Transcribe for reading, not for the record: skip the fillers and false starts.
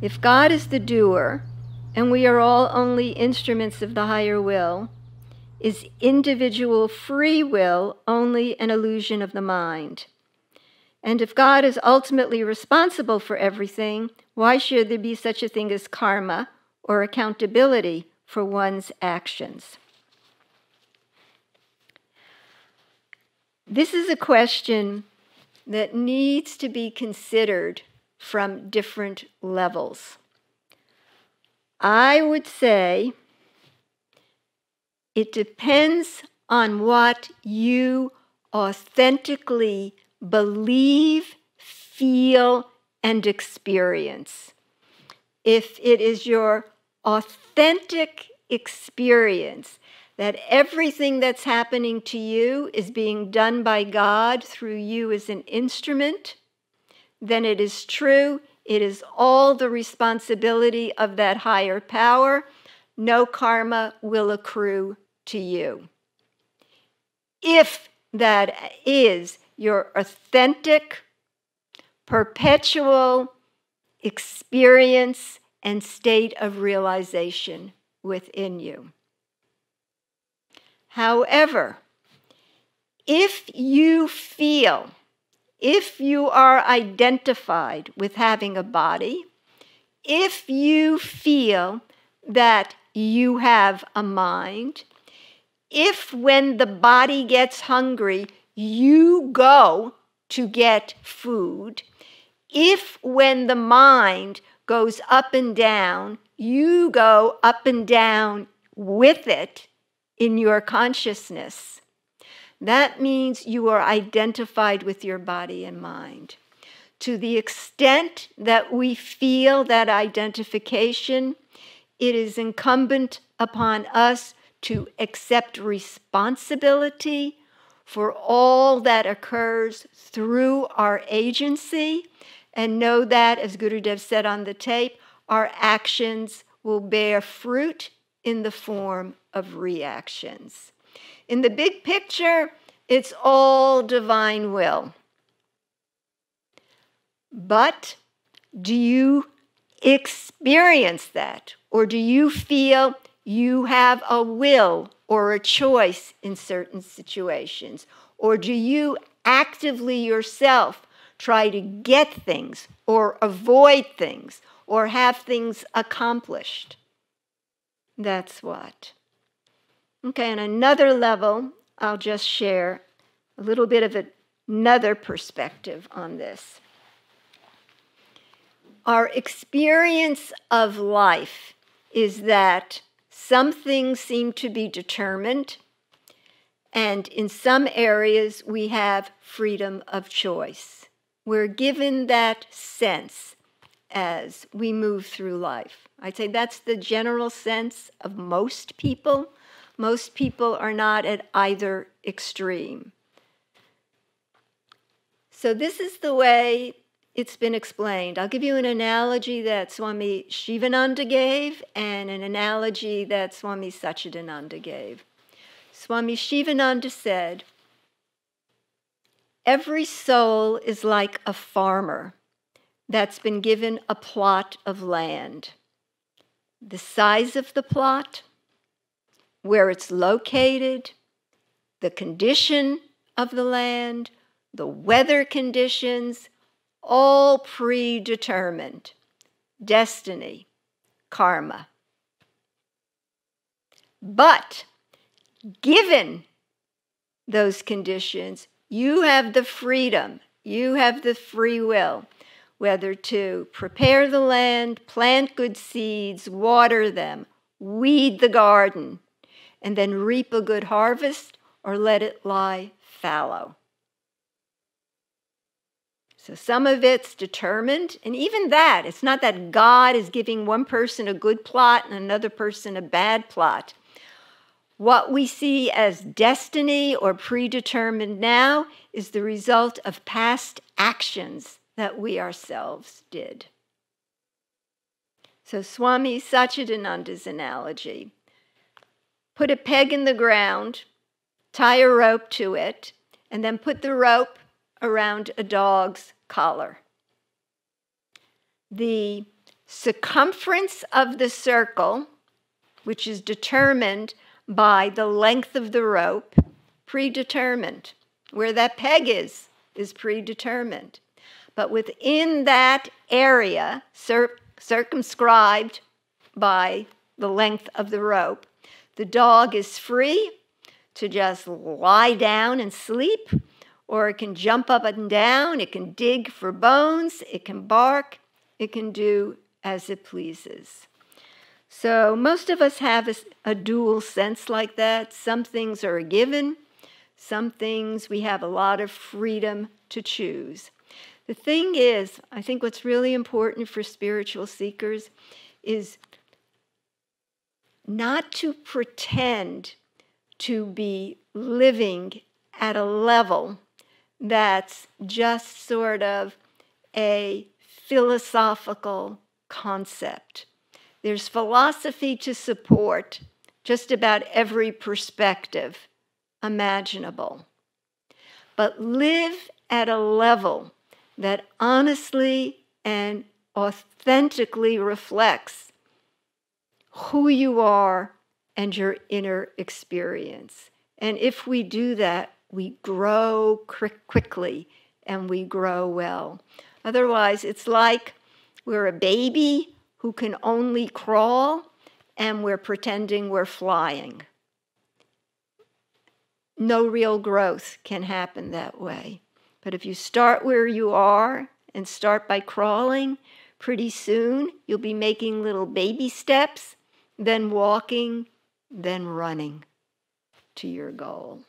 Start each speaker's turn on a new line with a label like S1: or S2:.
S1: If God is the doer, and we are all only instruments of the higher will, is individual free will only an illusion of the mind? And if God is ultimately responsible for everything, why should there be such a thing as karma or accountability for one's actions? This is a question that needs to be considered from different levels. I would say it depends on what you authentically believe, feel, and experience. If it is your authentic experience that everything that's happening to you is being done by God through you as an instrument, then it is true. It is all the responsibility of that higher power. No karma will accrue to you. If that is your authentic, perpetual experience and state of realization within you. However, if you feel, if you are identified with having a body, if you feel that you have a mind, if when the body gets hungry, you go to get food, if when the mind goes up and down, you go up and down with it in your consciousness, that means you are identified with your body and mind. To the extent that we feel that identification, it is incumbent upon us to accept responsibility for all that occurs through our agency, and know that, as Gurudev said on the tape, our actions will bear fruit in the form of reactions. In the big picture, it's all divine will. But do you experience that? Or do you feel you have a will or a choice in certain situations? Or do you actively yourself try to get things or avoid things or have things accomplished? That's what. Okay, on another level, I'll just share a little bit of another perspective on this. Our experience of life is that some things seem to be determined, and in some areas we have freedom of choice. We're given that sense as we move through life. I'd say that's the general sense of most people. Most people are not at either extreme. So this is the way it's been explained. I'll give you an analogy that Swami Shivananda gave and an analogy that Swami Satchidananda gave. Swami Shivananda said, every soul is like a farmer that's been given a plot of land. The size of the plot, where it's located, the condition of the land, the weather conditions, all predetermined. Destiny, karma. But given those conditions, you have the freedom, you have the free will, whether to prepare the land, plant good seeds, water them, weed the garden, and then reap a good harvest, or let it lie fallow. So some of it's determined, and even that, it's not that God is giving one person a good plot and another person a bad plot. What we see as destiny or predetermined now is the result of past actions that we ourselves did. So Swami Satchidananda's analogy: put a peg in the ground, tie a rope to it, and then put the rope around a dog's collar. The circumference of the circle, which is determined by the length of the rope, predetermined. Where that peg is predetermined. But within that area, circumscribed by the length of the rope, the dog is free to just lie down and sleep, or it can jump up and down, it can dig for bones, it can bark, it can do as it pleases. So most of us have a dual sense like that. Some things are a given. Some things we have a lot of freedom to choose. The thing is, I think what's really important for spiritual seekers is not to pretend to be living at a level that's just sort of a philosophical concept. There's philosophy to support just about every perspective imaginable. But live at a level that honestly and authentically reflects who you are and your inner experience. And if we do that, we grow quickly and we grow well. Otherwise, it's like we're a baby who can only crawl and we're pretending we're flying. No real growth can happen that way. But if you start where you are and start by crawling, pretty soon you'll be making little baby steps, then walking, then running to your goal.